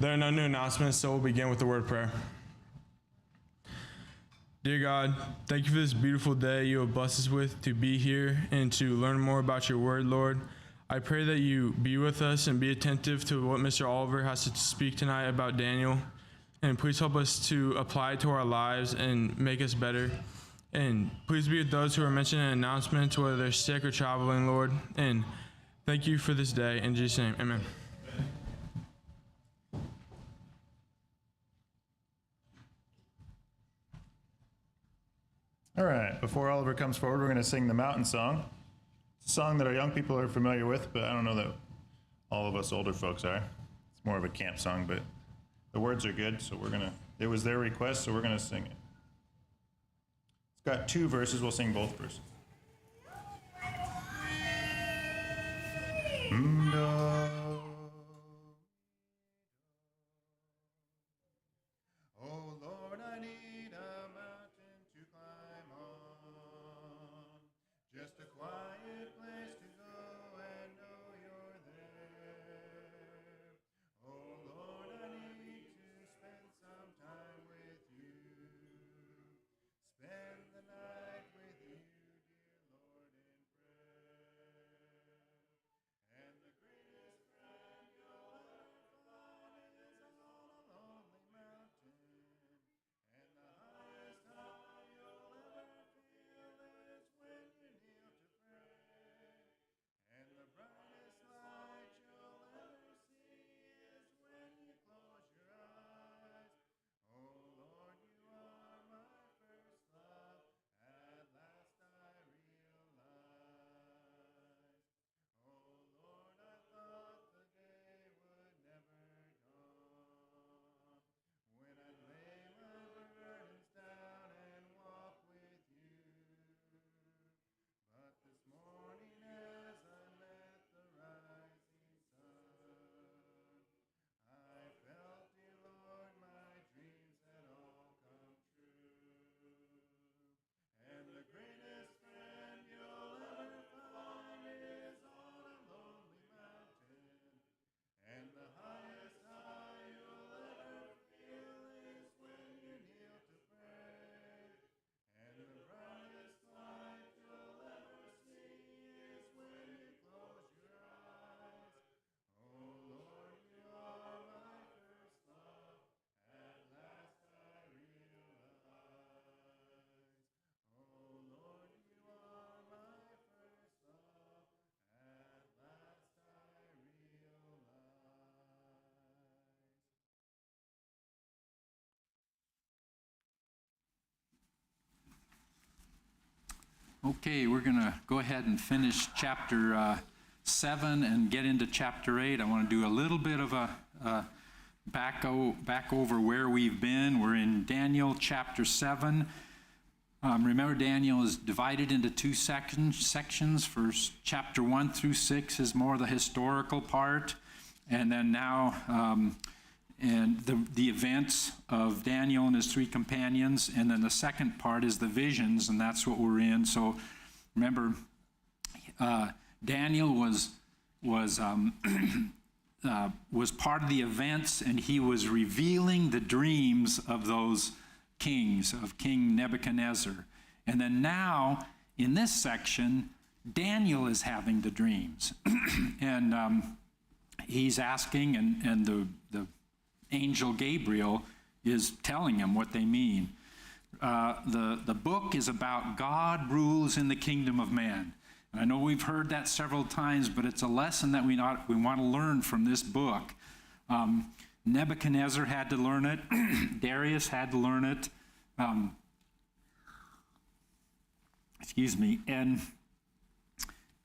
There are no new announcements, so we'll begin with the word of prayer. Dear God, thank you for this beautiful day you have blessed us with to be here and to learn more about your word, Lord. I pray that you be with us and be attentive to what Mr. Oliver has to speak tonight about Daniel. And please help us to apply it to our lives and make us better. And please be with those who are mentioned in announcements, whether they're sick or traveling, Lord. And thank you for this day. In Jesus' name, amen. All right, before Oliver comes forward, we're going to sing the Mountain Song. It's a song that our young people are familiar with, but I don't know that all of us older folks are. It's more of a camp song, but the words are good, so it was their request, so we're going to sing it. It's got 2 verses. We'll sing both verses. Oh Lord, I need a mountain to climb on, just a quiet place to go and know you're there. Oh Lord, I need to spend some time with you, spend the night with you, dear Lord, in prayer. And the greatest friend you'll ever find is on a lonely mountain. And the highest high you'll ever feel is when you kneel to pray. And the brightest light you'll ever see is when you close your eyes. Oh Lord, you are my first love, at last I realize. Oh Lord, I thought the day would never dawn when I'd lay my burdens down and walk with you. But this morning as I met the rising sun, I felt, dear Lord, my dreams had all come true. And the greatest friend you'll ever find is on a lonely mountain. And the highest high you'll ever feel is when you kneel to pray. And the brightest light you'll ever see is when you close your eyes. Oh Lord, you are my first love, at last I realize. Oh Lord, you are my first love, at last I realize. Okay, we're going to go ahead and finish chapter 7 and get into chapter 8. I want to do a little bit of a back over where we've been. We're in Daniel chapter 7. Remember, Daniel is divided into 2 sections. First, chapter 1 through 6 is more the historical part, and then now and the events of Daniel and his 3 companions, and then the second part is the visions, and that's what we're in. So remember, Daniel was part of the events, and he was revealing the dreams of those kings, of King Nebuchadnezzar. And then now, in this section, Daniel is having the dreams. And he's asking, and the angel Gabriel is telling him what they mean. The book is about God rules in the kingdom of man. And I know we've heard that several times, but it's a lesson that we want to learn from this book. Nebuchadnezzar had to learn it. Darius had to learn it.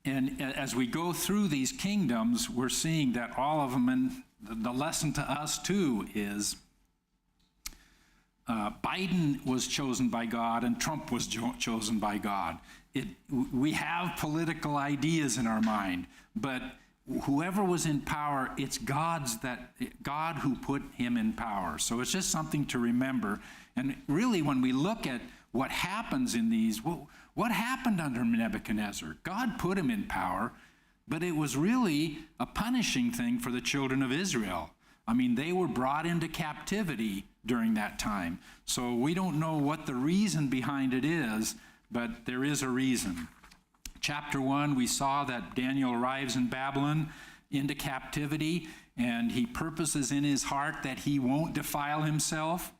And as we go through these kingdoms, we're seeing that all of them, and the lesson to us too is Biden was chosen by God and Trump was chosen by God. We have political ideas in our mind, but whoever was in power, it's God who put him in power. So it's just something to remember. And really, when we look at what happens in these, what happened under Nebuchadnezzar? God put him in power, but it was really a punishing thing for the children of Israel. I mean, they were brought into captivity during that time. So we don't know what the reason behind it is, but there is a reason. Chapter 1, we saw that Daniel arrives in Babylon into captivity, and he purposes in his heart that he won't defile himself.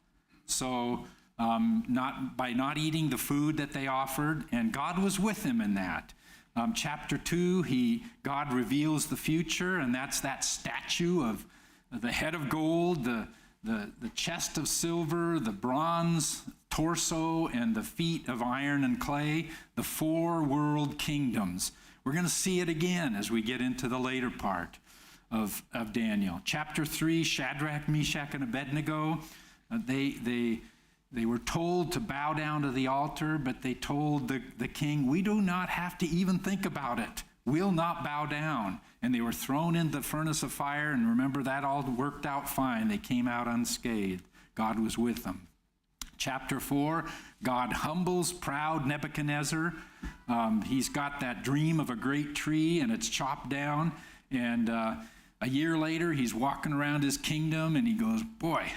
So by not eating the food that they offered, and God was with him in that. Chapter 2, God reveals the future, and that's that statue of the head of gold, the chest of silver, the bronze torso, and the feet of iron and clay, the 4 world kingdoms. We're going to see it again as we get into the later part of Daniel. Chapter 3, Shadrach, Meshach, and Abednego, they were told to bow down to the altar, but they told the king, we do not have to even think about it. We'll not bow down. And they were thrown into the furnace of fire, and remember, that all worked out fine. They came out unscathed. God was with them. Chapter 4, God humbles proud Nebuchadnezzar. He's got that dream of a great tree, and it's chopped down. And a year later, he's walking around his kingdom, and he goes, boy,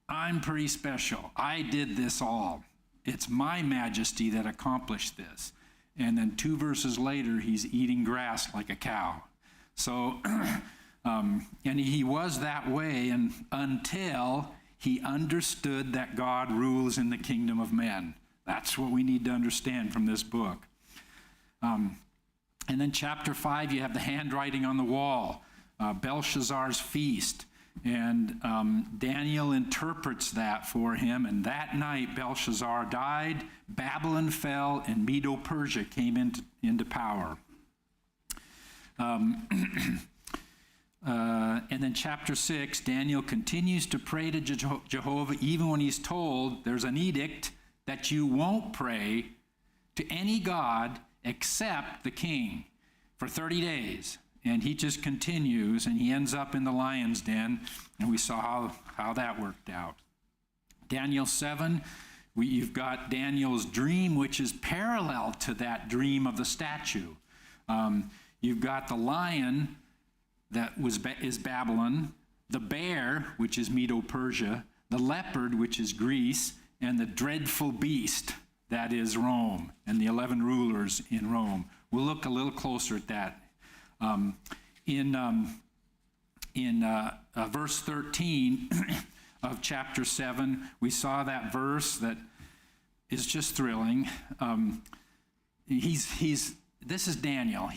I'm pretty special. I did this all. It's my majesty that accomplished this. And then 2 verses later, he's eating grass like a cow. So, and he was that way until he understood that God rules in the kingdom of men. That's what we need to understand from this book. And then chapter 5, you have the handwriting on the wall, Belshazzar's feast. And Daniel interprets that for him. And that night, Belshazzar died, Babylon fell, and Medo-Persia came into power. And then chapter 6, Daniel continues to pray to Jehovah, even when he's told there's an edict that you won't pray to any god except the king for 30 days. And he just continues, and he ends up in the lion's den, and we saw how that worked out. Daniel 7, you've got Daniel's dream, which is parallel to that dream of the statue. You've got the lion that is Babylon, the bear, which is Medo-Persia, the leopard, which is Greece, and the dreadful beast, that is Rome, and the 11 rulers in Rome. We'll look a little closer at that. In verse 13 of chapter 7, we saw that verse that is just thrilling. This is Daniel.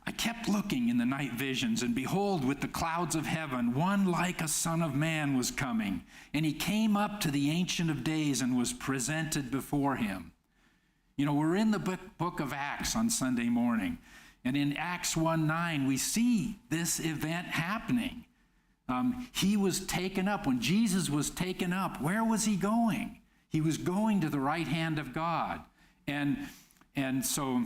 I kept looking in the night visions, and behold, with the clouds of heaven, one like a son of man was coming. And he came up to the Ancient of Days and was presented before him. You know, we're in the book of Acts on Sunday morning. And in Acts 1:9, we see this event happening. He was taken up. When Jesus was taken up, where was he going? He was going to the right hand of God. And so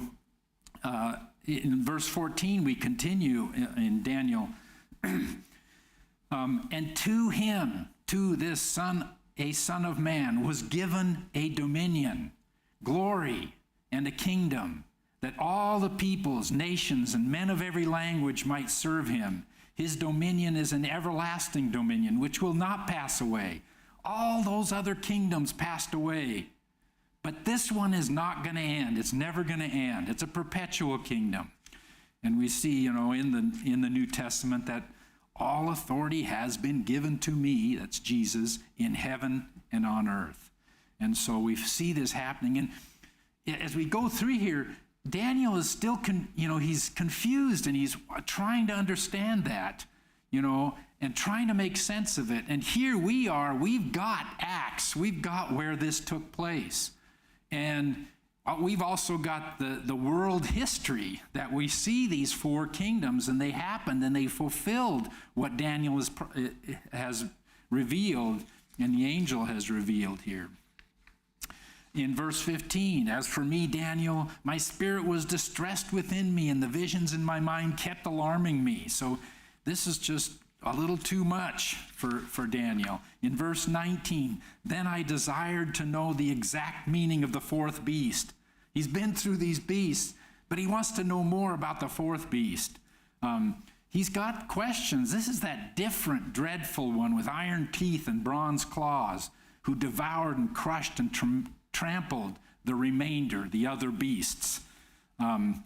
in verse 14, we continue in Daniel. And to him, to this son, a son of man, was given a dominion, glory, and a kingdom, that all the peoples, nations, and men of every language might serve him. His dominion is an everlasting dominion, which will not pass away. All those other kingdoms passed away, but this one is not going to end. It's never going to end. It's a perpetual kingdom. And we see, in the New Testament that all authority has been given to me, that's Jesus, in heaven and on earth. And so we see this happening. And as we go through here, Daniel is still, he's confused, and he's trying to understand that, and trying to make sense of it. And here we are, we've got Acts, we've got where this took place. And we've also got the world history that we see these 4 kingdoms, and they happened, and they fulfilled what Daniel has revealed, and the angel has revealed here. In verse 15, as for me, Daniel, my spirit was distressed within me, and the visions in my mind kept alarming me. So this is just a little too much for Daniel. In verse 19, then I desired to know the exact meaning of the 4th beast. He's been through these beasts, but he wants to know more about the 4th beast. He's got questions. This is that different, dreadful one with iron teeth and bronze claws, who devoured and crushed and trampled the remainder, the other beasts. And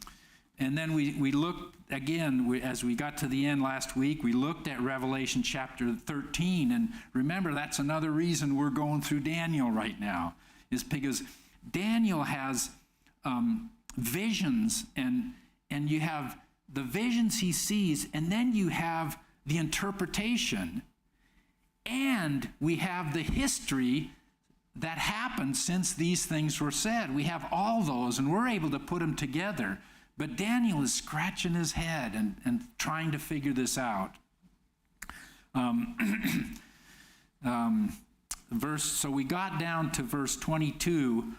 then we looked, again, as we got to the end last week, we looked at Revelation chapter 13. And remember, that's another reason we're going through Daniel right now, is because Daniel has visions, and you have the visions he sees, and then you have the interpretation, and we have the history that happened since these things were said. We have all those, and we're able to put them together. But Daniel is scratching his head and trying to figure this out. So we got down to verse 22,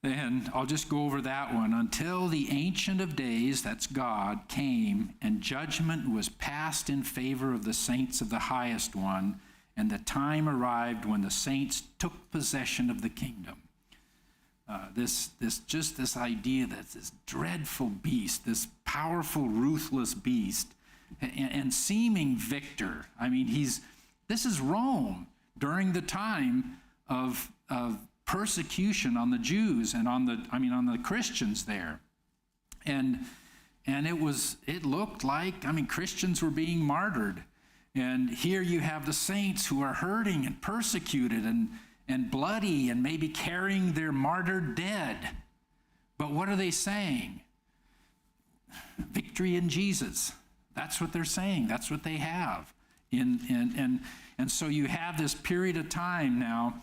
and I'll just go over that one. Until the Ancient of Days, that's God, came, and judgment was passed in favor of the saints of the Highest One, and the time arrived when the saints took possession of the kingdom. This idea that this dreadful beast, this powerful, ruthless beast, and seeming victor. I mean, this is Rome during the time of persecution on the Jews and on the Christians there, and it looked like, Christians were being martyred, and here you have the saints who are hurting and persecuted and bloody and maybe carrying their martyred dead. But what are they saying? Victory in Jesus. That's what they're saying. That's what they have. And so you have this period of time now.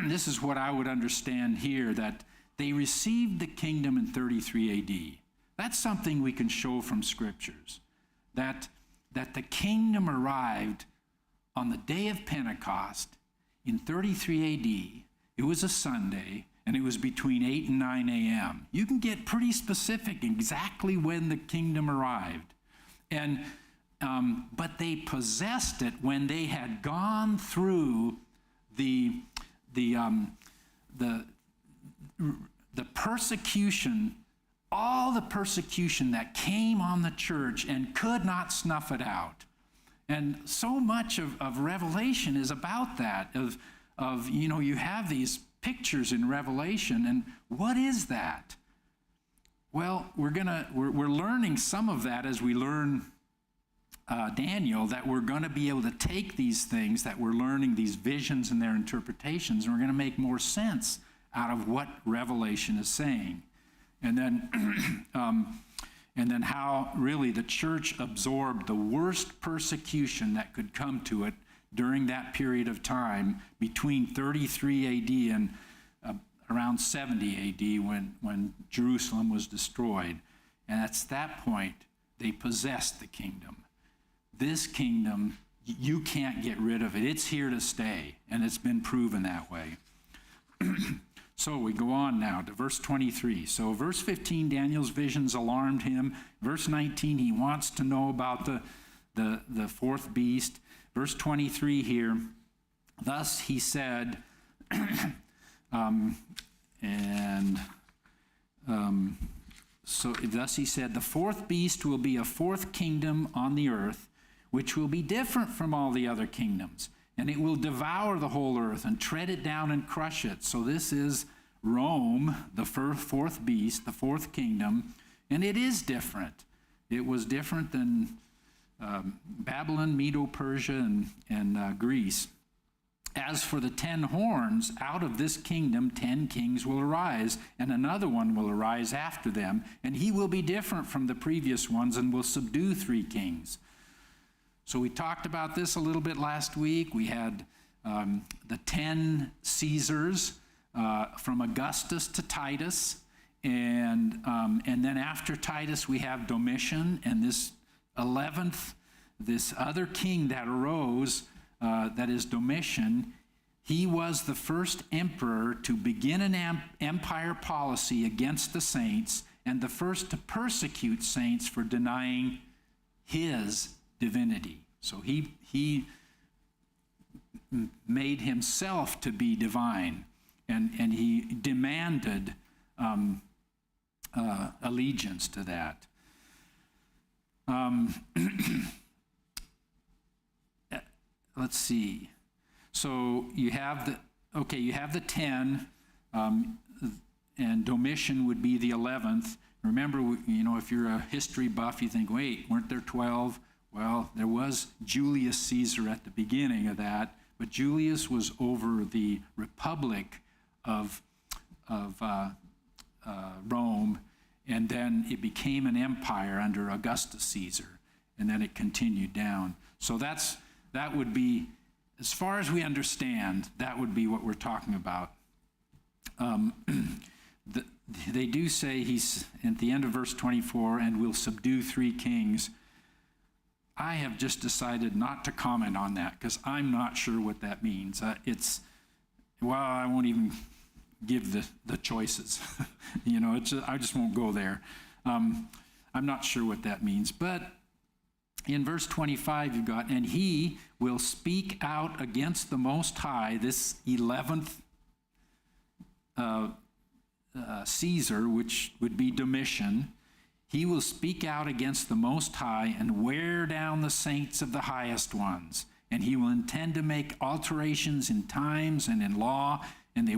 This is what I would understand here, that they received the kingdom in 33 AD. That's something we can show from scriptures, that the kingdom arrived on the day of Pentecost in 33 AD. It was a Sunday, and it was between 8 and 9 a.m. You can get pretty specific exactly when the kingdom arrived. But they possessed it when they had gone through the persecution, all the persecution that came on the church and could not snuff it out. And so much of Revelation is about that, of you have these pictures in Revelation, and what is that? Well, we're learning some of that as we learn Daniel, that we're going to be able to take these things that we're learning, these visions and their interpretations, and we're going to make more sense out of what Revelation is saying. And then how really the church absorbed the worst persecution that could come to it during that period of time between 33 AD and around 70 AD when Jerusalem was destroyed. And at that point, they possessed the kingdom. This kingdom, you can't get rid of it. It's here to stay, and it's been proven that way. So we go on now to verse 23. So verse 15, Daniel's visions alarmed him. Verse 19, he wants to know about the fourth beast. Verse 23 here, thus he said, thus he said, the fourth beast will be a fourth kingdom on the earth, which will be different from all the other kingdoms. And it will devour the whole earth and tread it down and crush it. So this is Rome, the fourth beast, the fourth kingdom. And it is different. It was different than Babylon, Medo-Persia, and Greece. As for the 10 horns, out of this kingdom 10 kings will arise, and another one will arise after them. And he will be different from the previous ones and will subdue 3 kings. So we talked about this a little bit last week. We had the 10 Caesars from Augustus to Titus. And then after Titus, we have Domitian. And this 11th, this other king that arose, that is Domitian, he was the first emperor to begin an empire policy against the saints and the first to persecute saints for denying his divinity. So he made himself to be divine, and he demanded allegiance to that. Let's see. So you have the 10, and Domitian would be the 11th. Remember, if you're a history buff, you think, wait, weren't there 12? Well, there was Julius Caesar at the beginning of that, but Julius was over the Republic of Rome, and then it became an empire under Augustus Caesar, and then it continued down. So that would be, as far as we understand, that would be what we're talking about. They do say he's, at the end of verse 24, and will subdue 3 kings. I have just decided not to comment on that because I'm not sure what that means. I won't even give the choices. I just won't go there. I'm not sure what that means. But in verse 25, you've got, and he will speak out against the Most High, this 11th Caesar, which would be Domitian. He will speak out against the Most High and wear down the saints of the highest ones. And he will intend to make alterations in times and in law, and they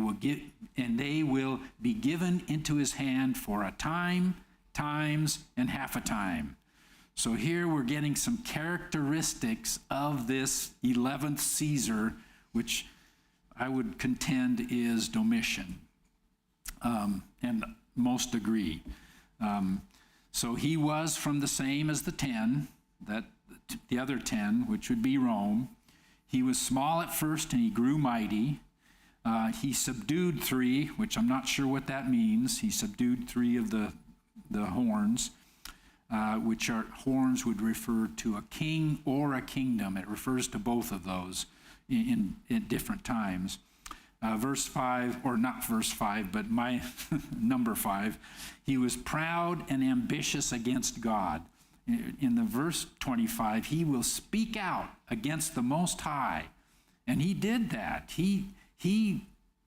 will be given into his hand for a time, times, and half a time. So here we're getting some characteristics of this 11th Caesar, which I would contend is Domitian. And most agree. So he was from the same as the 10, the other 10, which would be Rome. He was small at first and he grew mighty. He subdued 3, which I'm not sure what that means. He subdued 3 of the horns, which are horns would refer to a king or a kingdom. It refers to both of those in different times. Verse 5, or not verse 5, but my number 5, he was proud and ambitious against God. In the verse 25, he will speak out against the Most High. And he did that. He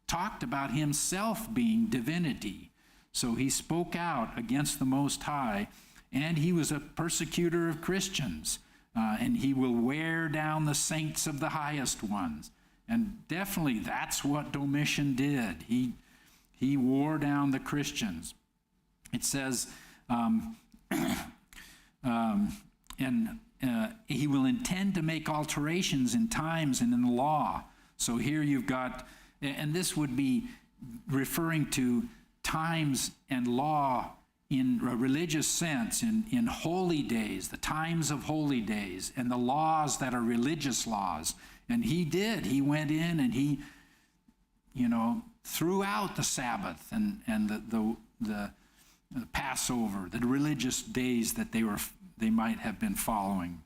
talked about himself being divinity. So he spoke out against the Most High, and he was a persecutor of Christians. And he will wear down the saints of the highest ones. And definitely that's what Domitian did. He wore down the Christians. It says, he will intend to make alterations in times and in the law. So here you've got, and this would be referring to times and law in a religious sense, in holy days, the times of holy days, and the laws that are religious laws. And he did. He went in and he, threw out the Sabbath and the Passover, the religious days that they might have been following.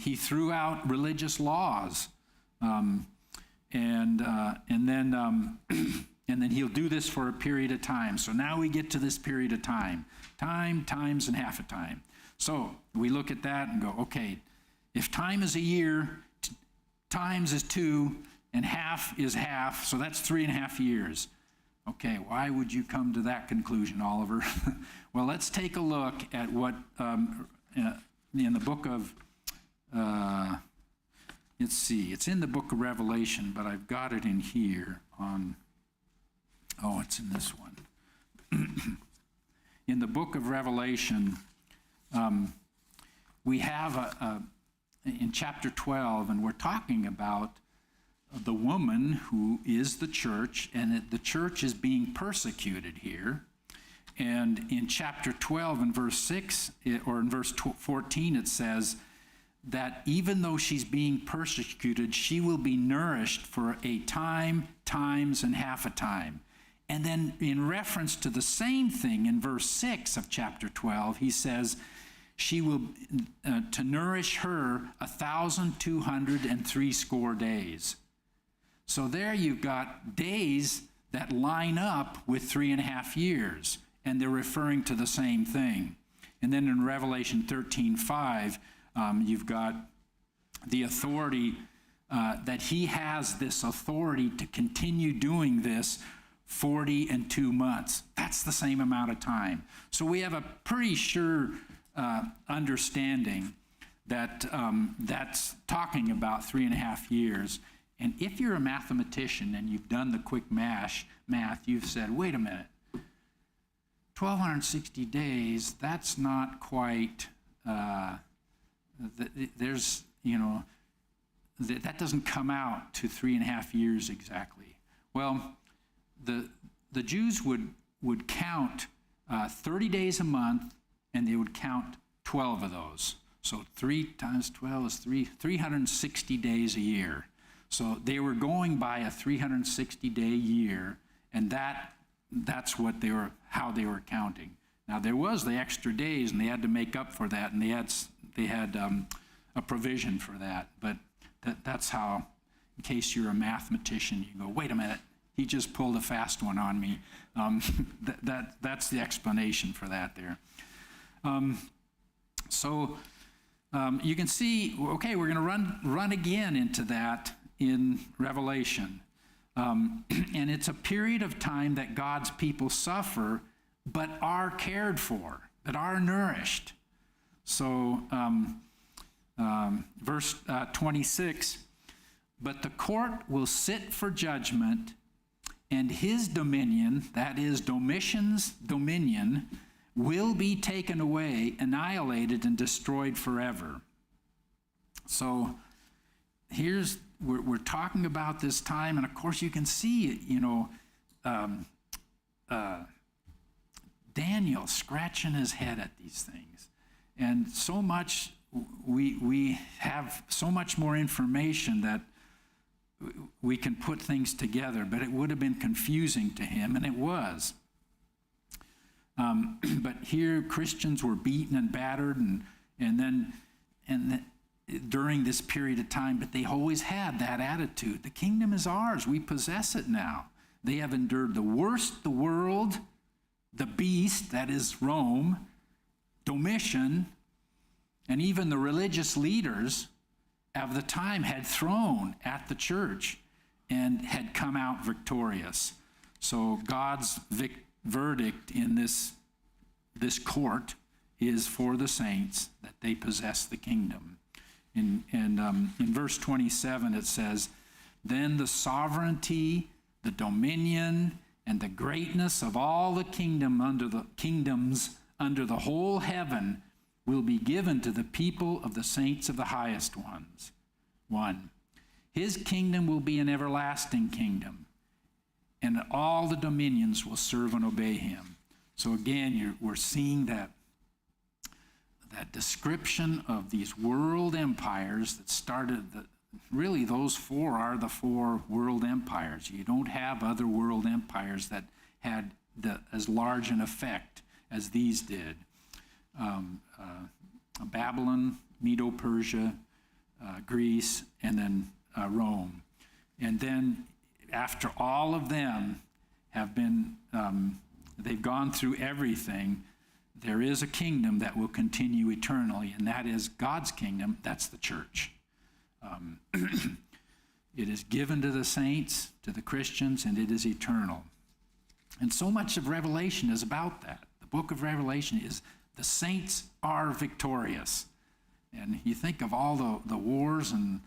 He threw out religious laws, and then he'll do this for a period of time. So now we get to this period of time, times, and half a time. So we look at that and go, okay, if time is a year, times is 2, and half is half, so that's 3.5 years. Okay, why would you come to that conclusion, Oliver? Well, let's take a look at what in the book of, let's see, it's in the book of Revelation, but I've got it in here on, it's in this one. In the book of Revelation, we have in chapter 12, and we're talking about the woman who is the church, and the church is being persecuted here. And in chapter 12 and verse 6, or in verse 14, it says that even though she's being persecuted, she will be nourished for a time, times, and half a time. And then in reference to the same thing in verse 6 of chapter 12, he says, she will, to nourish her 1,260 days. So there you've got days that line up with 3.5 years, and they're referring to the same thing. And then in Revelation 13:5, you've got the authority, that he has this authority to continue doing this 40 and 2 months. That's the same amount of time. So we have a pretty sure understanding that that's talking about 3.5 years. And if you're a mathematician and you've done the quick math, you've said, wait a minute, 1,260 days, that's not quite, there's, that doesn't come out to 3.5 years exactly. Well, the Jews would count 30 days a month, and they would count 12 of those. So 3 times 12 is 360 days a year. So they were going by a 360-day year, and that's what how they were counting. Now there was the extra days, and they had to make up for that, and they had a provision for that. But that's how, in case you're a mathematician, you go, wait a minute, he just pulled a fast one on me. That's the explanation for that there. So you can see, okay, we're going to run again into that in Revelation. And it's a period of time that God's people suffer, but are cared for, that are nourished. So verse 26, but the court will sit for judgment, and his dominion, that is Domitian's dominion, will be taken away, annihilated, and destroyed forever. So we're talking about this time, and of course you can see, Daniel scratching his head at these things. And so much, we have so much more information that we can put things together, but it would have been confusing to him, and it was. But here Christians were beaten and battered, and during this period of time, but they always had that attitude. The kingdom is ours. We possess it now. They have endured the worst, the world, the beast, that is Rome, Domitian, and even the religious leaders of the time had thrown at the church and had come out victorious. So God's verdict in this court is for the saints, that they possess the kingdom. In verse 27 it says, then the sovereignty, the dominion, and the greatness of all the kingdoms under the whole heaven will be given to the people of the saints of the highest ones. 1. His kingdom will be an everlasting kingdom, and all the dominions will serve and obey him. So again, we're seeing that description of these world empires that started, really those four are the four world empires. You don't have other world empires that had as large an effect as these did. Babylon, Medo-Persia, Greece, and then Rome. And then after all of them have been, they've gone through everything, there is a kingdom that will continue eternally, and that is God's kingdom. That's the church. It is given to the saints, to the Christians, and it is eternal. And so much of Revelation is about that. The book of Revelation is the saints are victorious. And you think of all the wars and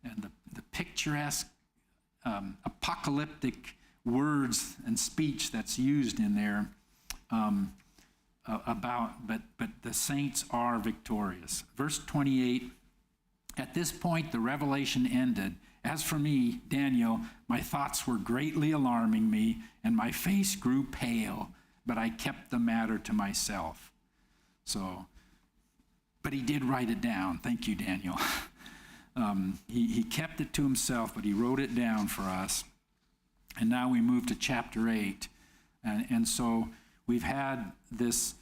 the picturesque apocalyptic words and speech that's used in there but the saints are victorious. Verse 28, at this point the revelation ended. As for me, Daniel, my thoughts were greatly alarming me, and my face grew pale, but I kept the matter to myself. But he did write it down. Thank you, Daniel. He kept it to himself, but he wrote it down for us. And now we move to chapter 8. And so we've had this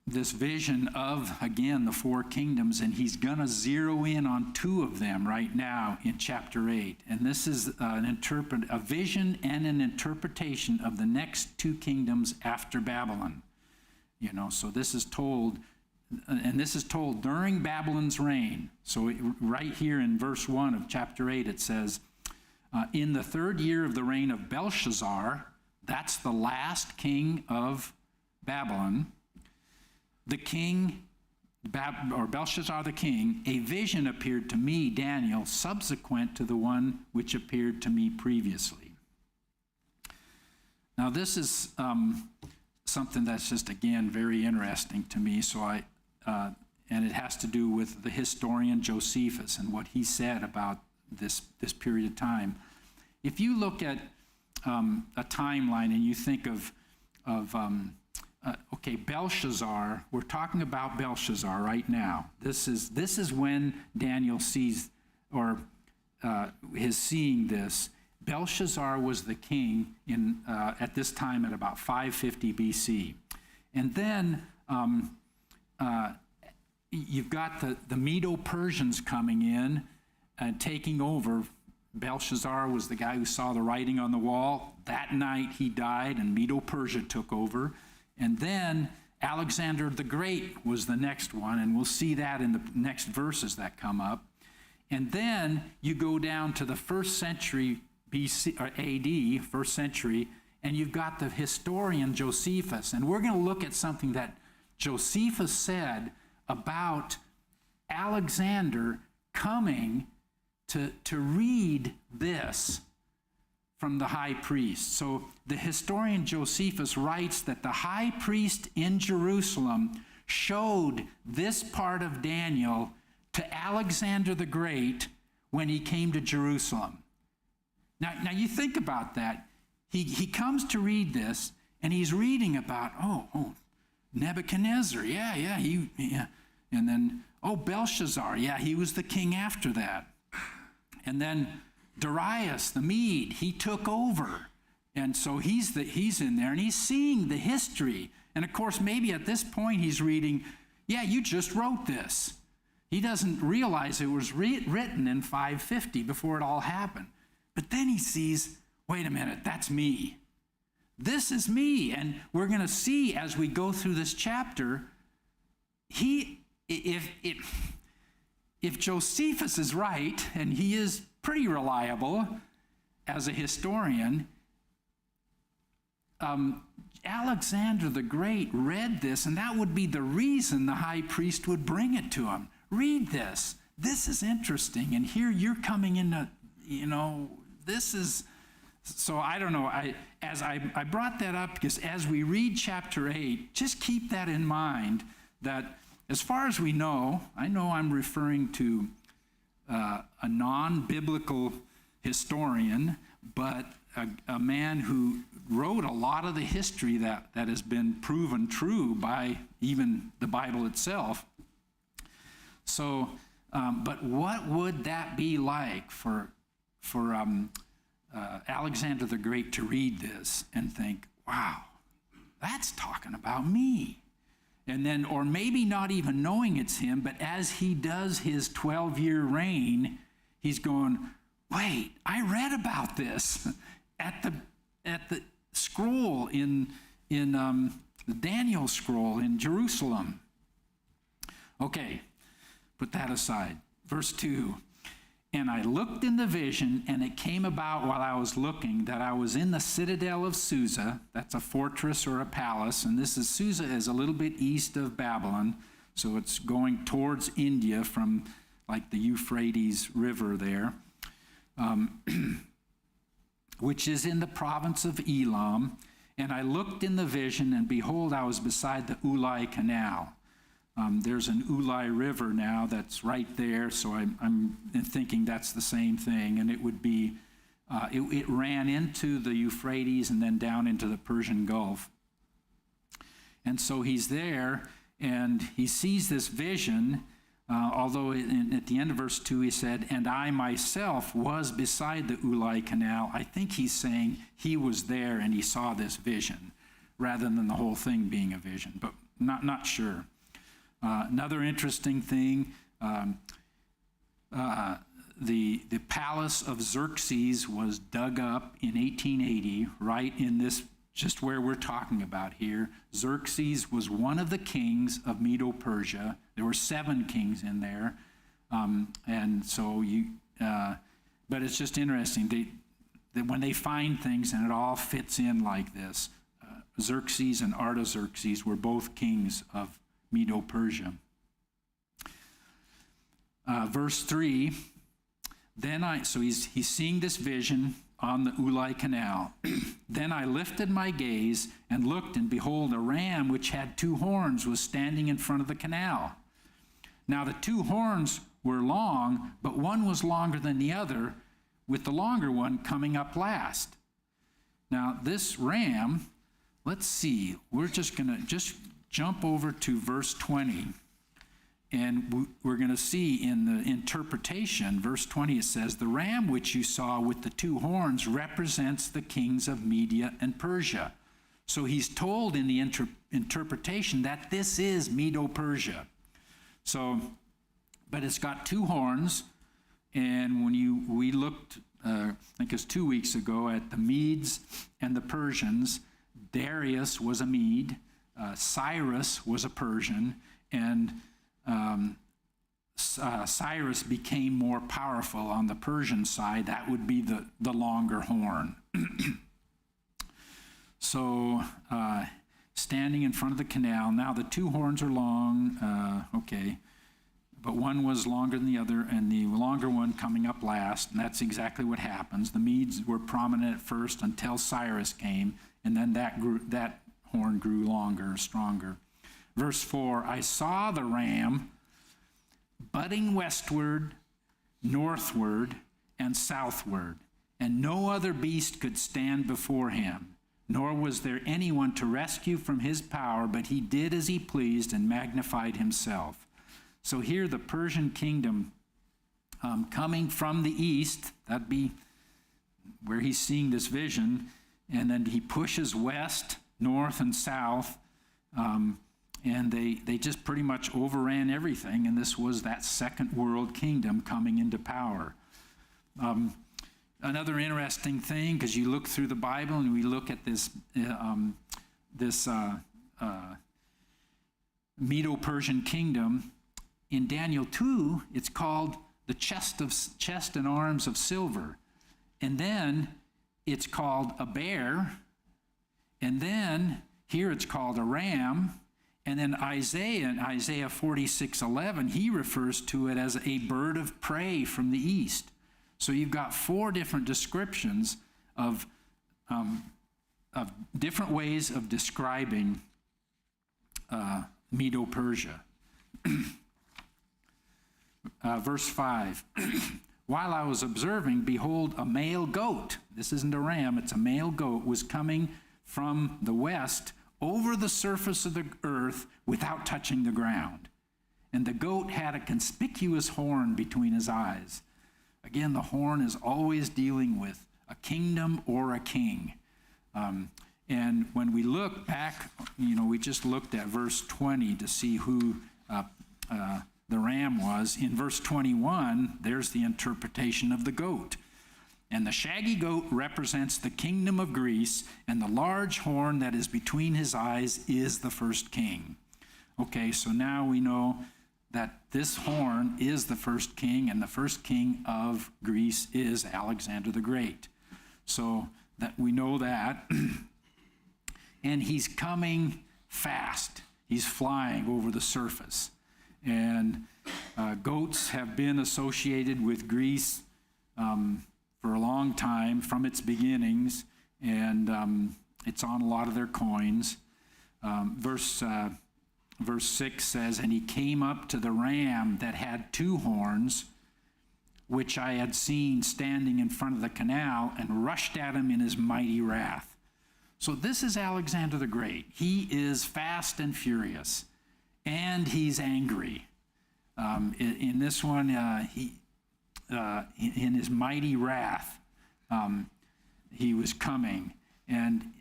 vision of, again, the four kingdoms, and he's going to zero in on two of them right now in chapter 8. And this is a vision and an interpretation of the next two kingdoms after Babylon. So this is told, and this is told during Babylon's reign. So right here in verse 1 of chapter 8, it says, in the 3rd year of the reign of Belshazzar, that's the last king of Babylon, the king, or Belshazzar the king, a vision appeared to me, Daniel, subsequent to the one which appeared to me previously. Now this is something that's just, again, very interesting to me. And it has to do with the historian Josephus and what he said about this period of time. If you look at a timeline and you think of Belshazzar, we're talking about Belshazzar right now. This is when Daniel sees, or is seeing this. Belshazzar was the king at this time at about 550 BC. And then you've got the Medo-Persians coming in and taking over. Belshazzar was the guy who saw the writing on the wall. That night he died and Medo-Persia took over. And then Alexander the Great was the next one, and we'll see that in the next verses that come up. And then you go down to the 1st century BC, or AD, 1st century, and you've got the historian Josephus. And we're going to look at something that Josephus said about Alexander coming to read this from the high priest. So the historian Josephus writes that the high priest in Jerusalem showed this part of Daniel to Alexander the Great when he came to Jerusalem. Now you think about that. He comes to read this, and he's reading about, Nebuchadnezzar, yeah. And then, Belshazzar, yeah, he was the king after that. And then Darius the Mede, he took over. And so he's in there, and he's seeing the history. And of course, maybe at this point he's reading, yeah, you just wrote this. He doesn't realize it was written in 550 before it all happened. But then he sees, wait a minute, that's me. This is me. And we're going to see as we go through this chapter, if Josephus is right, and he is pretty reliable as a historian, Alexander the Great read this, and that would be the reason the high priest would bring it to him. Read this. This is interesting. And here you're coming into, this is, so I don't know. I brought that up because as we read chapter 8, just keep that in mind, that as far as we know, I know I'm referring to a non-biblical historian, but a man who wrote a lot of the history that has been proven true by even the Bible itself. So, but what would that be like for Alexander the Great to read this and think, wow, that's talking about me? And then, or maybe not even knowing it's him, but as he does his 12-year reign, he's going, wait, I read about this at the scroll in the Daniel scroll in Jerusalem. Okay, put that aside. Verse 2, and I looked in the vision, and it came about while I was looking that I was in the citadel of Susa. That's a fortress or a palace, and Susa is a little bit east of Babylon, so it's going towards India from like the Euphrates River there, which is in the province of Elam. And I looked in the vision, and behold, I was beside the Ulai Canal. There's an Ulai River now that's right there, so I'm thinking that's the same thing. And it would be, it ran into the Euphrates and then down into the Persian Gulf. And so he's there, and he sees this vision, although at the end of verse 2 he said, and I myself was beside the Ulai Canal. I think he's saying he was there and he saw this vision, rather than the whole thing being a vision, but not sure. Another interesting thing, the palace of Xerxes was dug up in 1880, right in this, just where we're talking about here. Xerxes was one of the kings of Medo-Persia. There were 7 kings in there. And so but it's just interesting that when they find things and it all fits in like this, Xerxes and Artaxerxes were both kings of Medo-Persia. Verse 3, so he's seeing this vision on the Ulai Canal. Then I lifted my gaze and looked, and behold, a ram which had 2 horns was standing in front of the canal. Now the 2 horns were long, but one was longer than the other, with the longer one coming up last. Now this ram, let's see, we're just going to jump over to verse 20. And we're going to see in the interpretation, verse 20, it says, the ram which you saw with the 2 horns represents the kings of Media and Persia. So he's told in the interpretation that this is Medo-Persia. So, but it's got 2 horns, and when we looked, I think it was 2 weeks ago, at the Medes and the Persians, Darius was a Mede, Cyrus was a Persian, and Cyrus became more powerful on the Persian side. That would be the longer horn. So, standing in front of the canal. Now the 2 horns are long, okay, but one was longer than the other, and the longer one coming up last, and that's exactly what happens. The Medes were prominent at first until Cyrus came, and then that horn grew longer, stronger. Verse 4, I saw the ram budding westward, northward, and southward, and no other beast could stand before him, nor was there anyone to rescue from his power, but he did as he pleased and magnified himself. So here the Persian kingdom coming from the east, that'd be where he's seeing this vision, and then he pushes west, north, and south, and they just pretty much overran everything, and this was that second world kingdom coming into power. Another interesting thing, because you look through the Bible and we look at this Medo-Persian kingdom, in Daniel 2, it's called the chest and arms of silver. And then it's called a bear. And then here it's called a ram. And then Isaiah, in Isaiah 46:11, he refers to it as a bird of prey from the east. So you've got 4 different descriptions of different ways of describing Medo-Persia. Verse 5, while I was observing, behold, a male goat, this isn't a ram, it's a male goat, was coming from the west over the surface of the earth without touching the ground. And the goat had a conspicuous horn between his eyes. Again, the horn is always dealing with a kingdom or a king. And when we look back, we just looked at verse 20 to see who the ram was. In verse 21, there's the interpretation of the goat. And the shaggy goat represents the kingdom of Greece, and the large horn that is between his eyes is the first king. Okay, so now we know that this horn is the first king, and the first king of Greece is Alexander the Great. So that we know that. And he's coming fast. He's flying over the surface. And goats have been associated with Greece for a long time, from its beginnings, and it's on a lot of their coins. Verse 6 says, and he came up to the ram that had 2 horns, which I had seen standing in front of the canal, and rushed at him in his mighty wrath. So this is Alexander the Great. He is fast and furious, and he's angry. In this one, in his mighty wrath, he was coming. And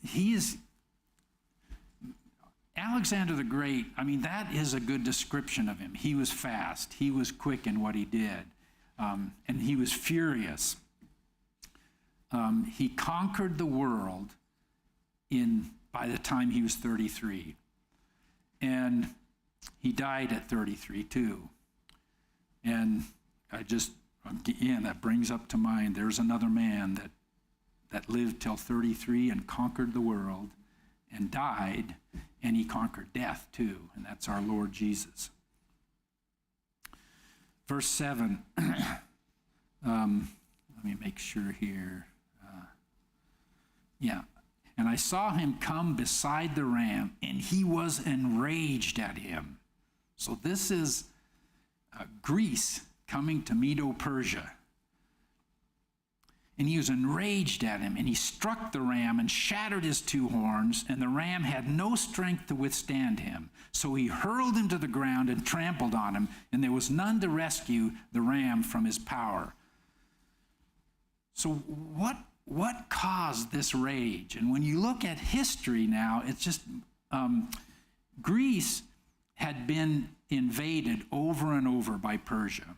he is, Alexander the Great, that is a good description of him. He was fast. He was quick in what he did. And he was furious. He conquered the world by the time he was 33. And he died at 33 too. And that brings up to mind, there's another man that lived till 33 and conquered the world and died, and he conquered death too, and that's our Lord Jesus. Verse 7, let me make sure here. And I saw him come beside the ram, and he was enraged at him. So this is Greece coming to Medo-Persia. And he was enraged at him, and he struck the ram and shattered his two horns, and the ram had no strength to withstand him. So he hurled him to the ground and trampled on him, and there was none to rescue the ram from his power. So what caused this rage? And when you look at history now, it's just Greece had been invaded over and over by Persia.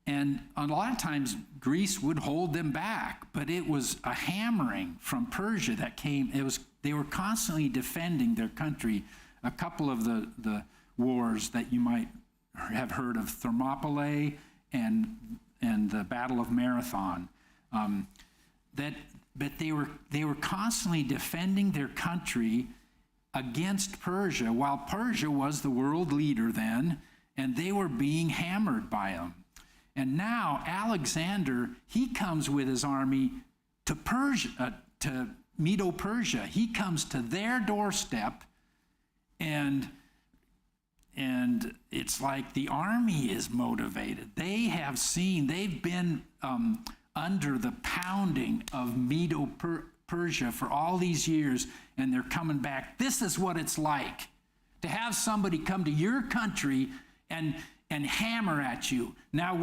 And a lot of times Greece would hold them back, but it was a hammering from Persia that came. They were constantly defending their country. A couple of the wars that you might have heard of, Thermopylae and the Battle of Marathon. But they were constantly defending their country against Persia, while Persia was the world leader then, and they were being hammered by them. And now Alexander, he comes with his army to Persia, to Medo-Persia. He comes to their doorstep, and it's like the army is motivated. They've been under the pounding of Medo-Persia for all these years, and they're coming back. This is what it's like to have somebody come to your country and hammer at you. Now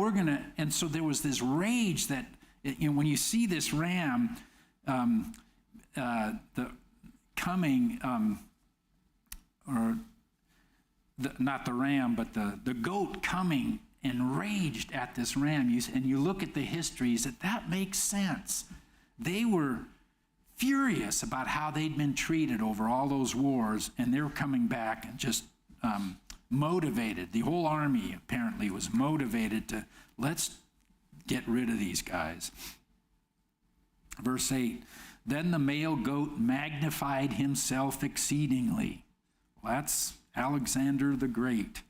and so there was this rage that, when you see this ram, not the ram, but the goat coming enraged at this ram, and you look at the histories, that makes sense. They were furious about how they'd been treated over all those wars, and they were coming back and just motivated. The whole army apparently was motivated to, let's get rid of these guys. Verse 8, then the male goat magnified himself exceedingly. Well, that's Alexander the Great,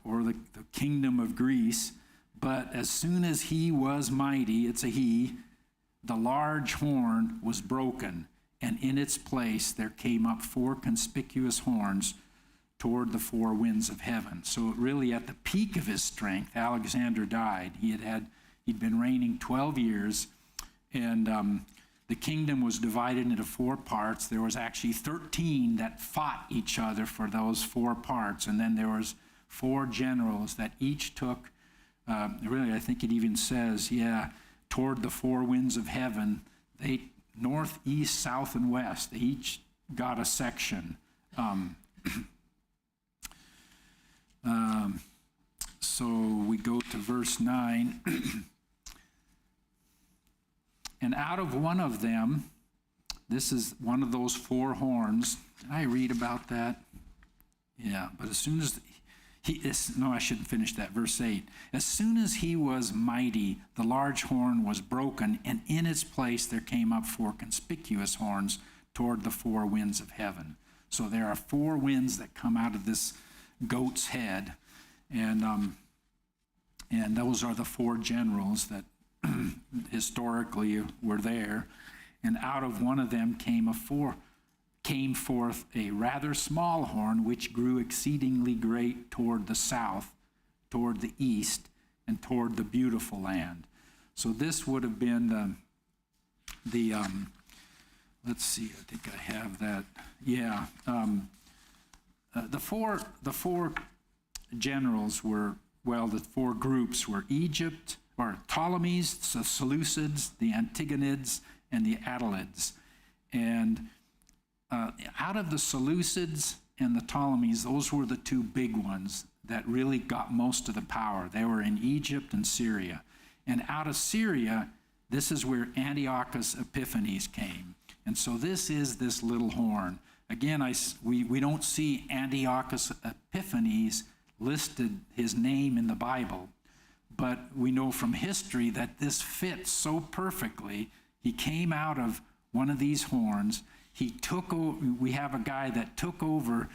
or the kingdom of Greece. But as soon as he was mighty, it's a he, the large horn was broken, and in its place there came up 4 conspicuous horns toward the 4 winds of heaven. So really at the peak of his strength, Alexander died. He'd been reigning 12 years, and the kingdom was divided into 4 parts. There was actually 13 that fought each other for those 4 parts, and then there was 4 generals that each took, really I think it even says, toward the 4 winds of heaven. They north, east, south, and west. They each got a section. So we go to verse 9. And out of one of them, this is one of those 4 horns. Did I read about that? Yeah, but as soon as I shouldn't finish that. Verse 8. As soon as he was mighty, the large horn was broken, and in its place there came up 4 conspicuous horns toward the 4 winds of heaven. So there are 4 winds that come out of this goat's head, and those are the 4 generals that historically were there. And out of one of them came forth a rather small horn, which grew exceedingly great toward the south, toward the east, and toward the beautiful land. So this would have been the let's see, I think I have that. Yeah, the four generals were, the 4 groups were Egypt, or Ptolemies, the Seleucids, the Antigonids, and the Attalids. And out of the Seleucids and the Ptolemies, those were the 2 big ones that really got most of the power. They were in Egypt and Syria. And out of Syria, this is where Antiochus Epiphanes came. And so this is this little horn. Again, we don't see Antiochus Epiphanes listed, his name in the Bible, but we know from history that this fits so perfectly. He came out of one of these horns. We have a guy that took over.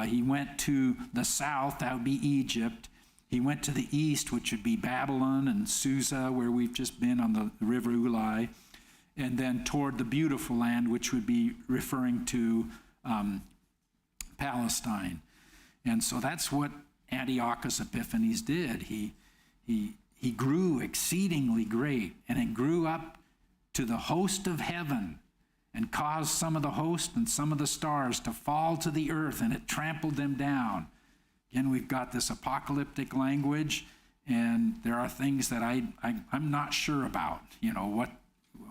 He went to the south, that would be Egypt. He went to the east, which would be Babylon and Susa, where we've just been on the river Ulai, and then toward the beautiful land, which would be referring to Palestine. And so that's what Antiochus Epiphanes did. He grew exceedingly great, and it grew up to the host of heaven, and caused some of the host and some of the stars to fall to the earth, and it trampled them down. Again, we've got this apocalyptic language, and there are things that I'm not sure about,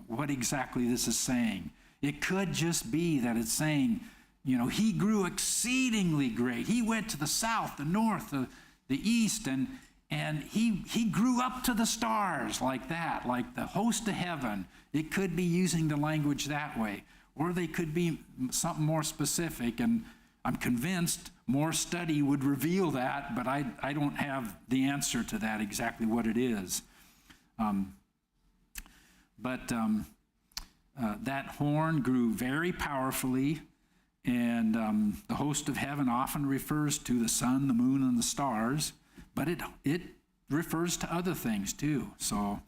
what exactly this is saying. It could just be that it's saying, he grew exceedingly great. He went to the south, the north, the east, and he grew up to the stars like that, like the host of heaven. It could be using the language that way, or they could be something more specific, and I'm convinced more study would reveal that, but I don't have the answer to that, exactly what it is. That horn grew very powerfully, and the host of heaven often refers to the sun, the moon, and the stars, but it refers to other things too. So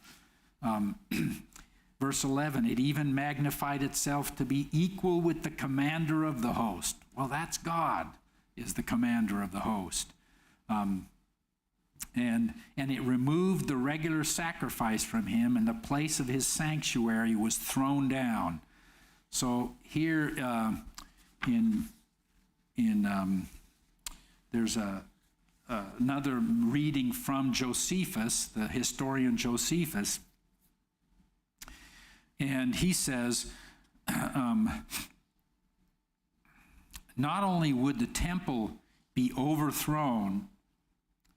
verse 11, it even magnified itself to be equal with the commander of the host. Well, that's God, is the commander of the host. And it removed the regular sacrifice from him, and the place of his sanctuary was thrown down. So here there's another reading from Josephus, the historian Josephus, and he says, not only would the temple be overthrown,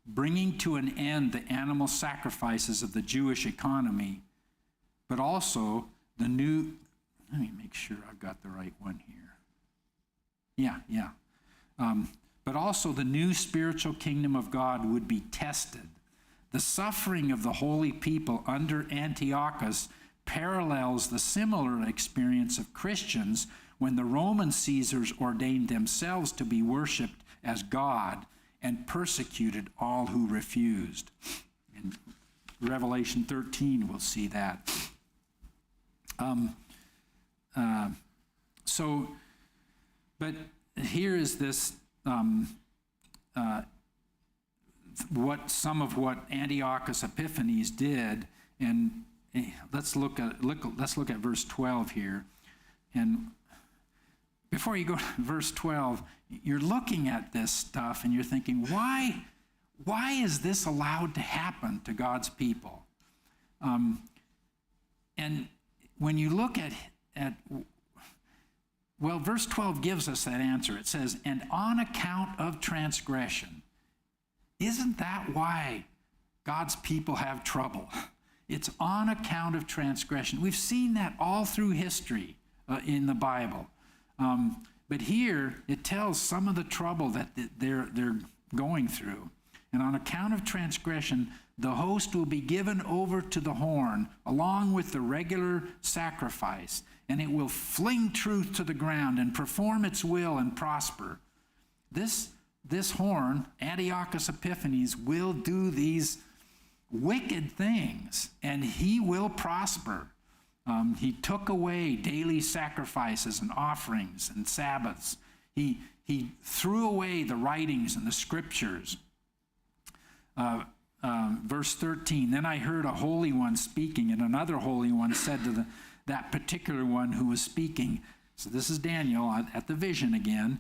bringing to an end the animal sacrifices of the Jewish economy, but also the new, let me make sure I've got the right one here. Yeah. But also the new spiritual kingdom of God would be tested. The suffering of the holy people under Antiochus parallels the similar experience of Christians when the Roman Caesars ordained themselves to be worshipped as God and persecuted all who refused. In Revelation 13, we'll see that. But here is this, some of what Antiochus Epiphanes did, and let's look at verse 12 here. And before you go to verse 12, you're looking at this stuff and you're thinking, why is this allowed to happen to God's people? And when you look at verse 12 gives us that answer. It says, and on account of transgression. Isn't that why God's people have trouble? It's on account of transgression. We've seen that all through history in the Bible. But here it tells some of the trouble that they're going through. And on account of transgression, the host will be given over to the horn along with the regular sacrifice, and it will fling truth to the ground and perform its will and prosper. This horn, Antiochus Epiphanes, will do these wicked things, and he will prosper. He took away daily sacrifices and offerings and Sabbaths. He threw away the writings and the scriptures. Verse 13, then I heard a holy one speaking, and another holy one said to that particular one who was speaking, so this is Daniel at the vision again,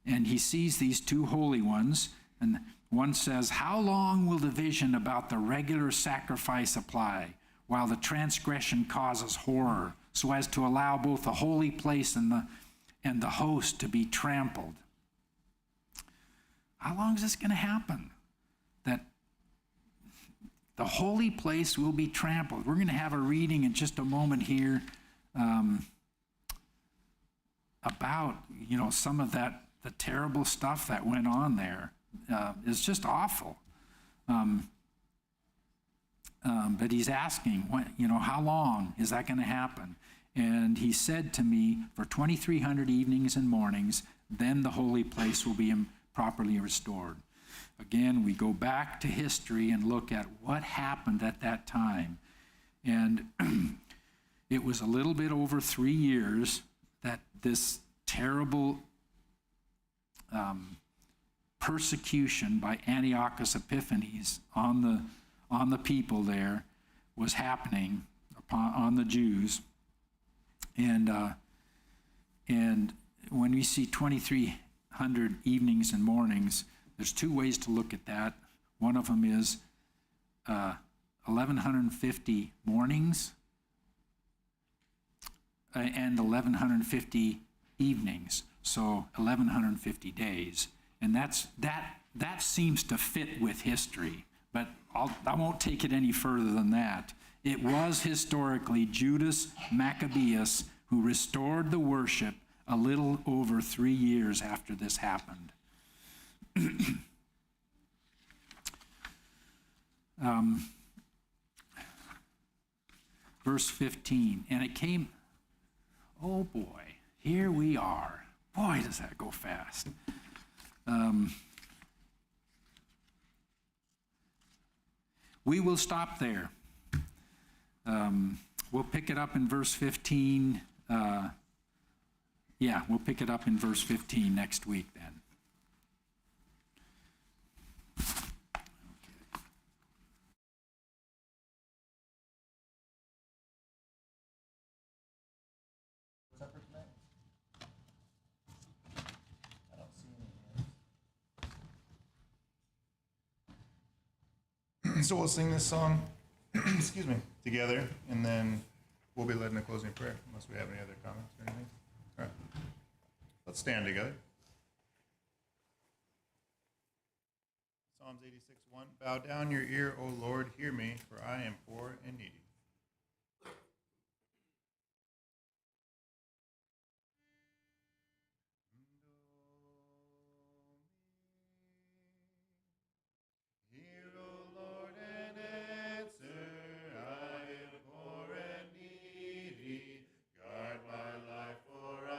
and he sees these two holy ones, and one says, how long will the vision about the regular sacrifice apply, while the transgression causes horror, so as to allow both the holy place and the host to be trampled? How long is this going to happen? That the holy place will be trampled. We're going to have a reading in just a moment here about, some of the terrible stuff that went on there. It's just awful. But he's asking, how long is that going to happen? And he said to me, for 2,300 evenings and mornings, then the holy place will be properly restored. Again, we go back to history and look at what happened at that time. And it was a little bit over 3 years that this terrible persecution by Antiochus Epiphanes on the people there was happening on the Jews. And when we see 2,300 evenings and mornings, there's two ways to look at that. One of them is 1,150 mornings and 1,150 evenings, so 1,150 days. And that seems to fit with history, but I won't take it any further than that. It was historically Judas Maccabeus who restored the worship a little over 3 years after this happened. Verse 15, and it came, oh boy, here we are. Boy, does that go fast. We will stop there. We'll pick it up in verse 15. We'll pick it up in verse 15 next week then. What's up for tonight? I don't see any hands. So we'll sing this song, excuse me, together, and then we'll be led in a closing prayer, unless we have any other comments or anything. All right. Let's stand together. Psalms 86:1. Bow down your ear, O Lord, hear me, for I am poor and needy. Hear, O Lord, and answer. I am poor and needy. Guard my life, for I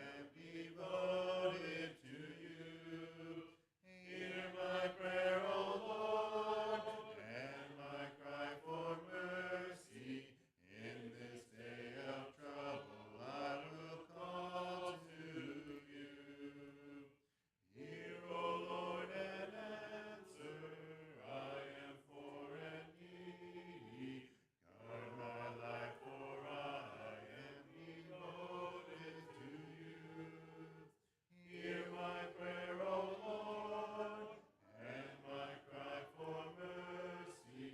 am devoted to you. Hear my prayer, O Lord, and my cry for mercy. In this day of trouble, I will call to you. Hear, O Lord, and answer. I am poor and needy. Guard my life, for I am devoted to you. Hear my prayer, O Lord, and my cry for mercy.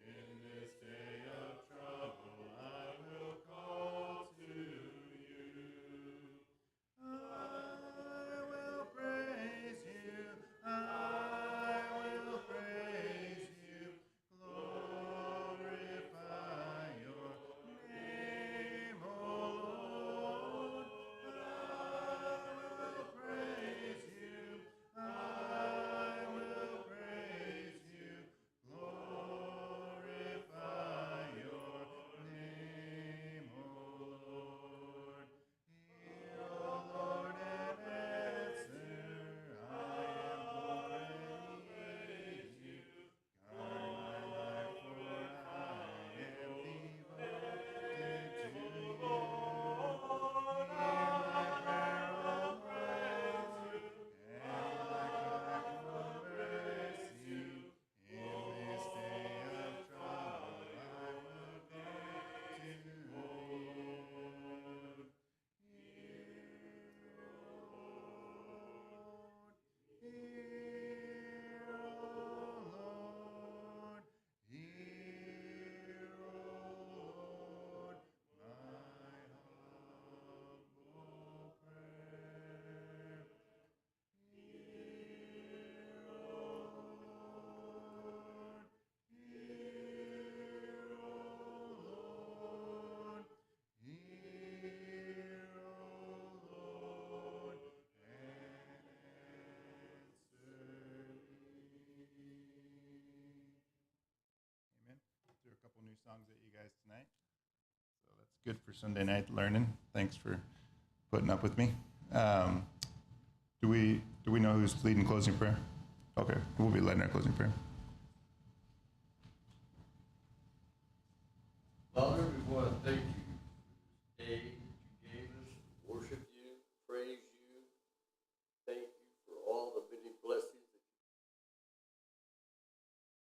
In this day of trouble, I will call to you. I will praise you. I will praise you. Glorify your name, O Lord. I will praise you. I will praise you. Glorify your name, O Lord. Hear, O Lord, and answer. I am poor and needy. Guard my life, for I am devoted to you. Hear my prayer, O praise you, and my cry for mercy. In this day of trouble, I will come to you. Hear, O Lord, hear, O Lord, my humble prayer. Hear, O Lord, hear, O Lord, hear, O Lord, and answer me. Amen. Through a couple new songs at you guys tonight. So let's good for Sunday night learning. Thanks for putting up with me. Do we know who's leading closing prayer? Okay, we'll be leading our closing prayer.